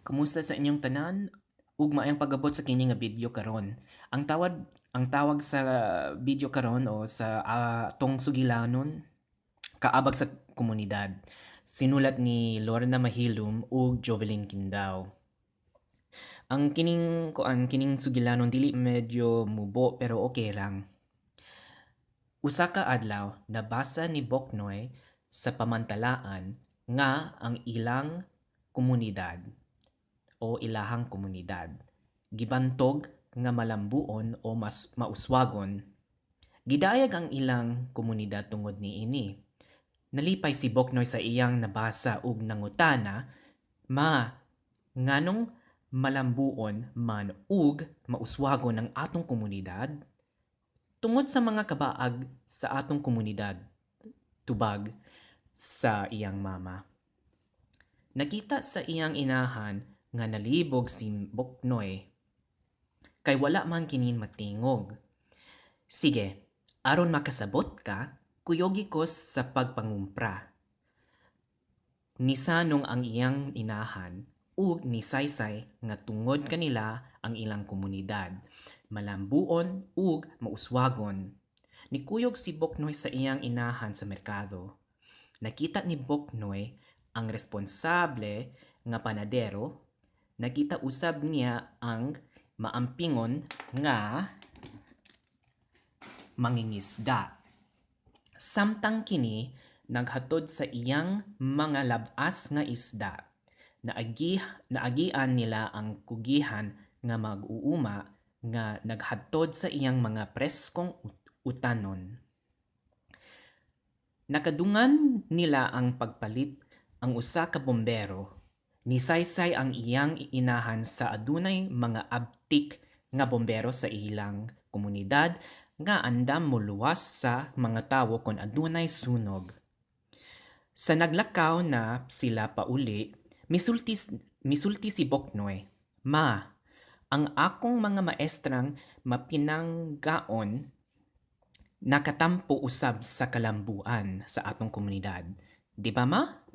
Kamusta sa inyong tanan? Ug maayong pag-abot sa kini nga video karon. Ang tawag sa video karon o sa tong sugilanon kaabag sa komunidad. Sinulat ni Lorna Mahilum ug Jovelyn Kindao. Ang kining sugilanon dili medyo mubo pero okay lang. Usa ka adlaw nabasa ni Boknoy sa pamantalaan nga ang ilang komunidad o ilahang komunidad gibantog nga malambuon o mas mauswagon. Gidayag ang ilang komunidad tungod niini. Nalipay si Boknoy sa iyang nabasa ug nangutana, nganong malambuon man ug mauswagon ang atong komunidad? Tungod sa mga kabaag sa atong komunidad, tubag sa iyang mama. Nakita sa iyang inahan nga nalibog si Boknoy kay wala man kinin matingog. Sige, aron makasabot ka, kuyogi ko sa pagpangumpra. Nisanong ang iyang inahan ug ni Saysay nga tungod kanila ang ilang komunidad, malambuon ug mauswagon. Nikuyog si Boknoy sa iyang inahan sa merkado. Nakita ni Boknoy ang responsable nga panadero. Nakita usab niya ang maampingon nga mangingisda. Samtang kini naghatod sa iyang mga labas nga isda. Naagian nila ang kugihan nga mag-uuma nga naghatod sa iyang mga preskong utanon. Nakadungan nila ang pagpalit ang usa ka bombero. Nisaysay ang iyang inahan sa adunay mga abtik nga bombero sa ilang komunidad nga andam moluwas sa mga tawo kon adunay sunog. Sa naglakaw na sila pauli, misulti si Boknoy, ang akong mga maestrang mapinanggaon nakatampo usab sa kalambuan sa atong komunidad. Di ba ma?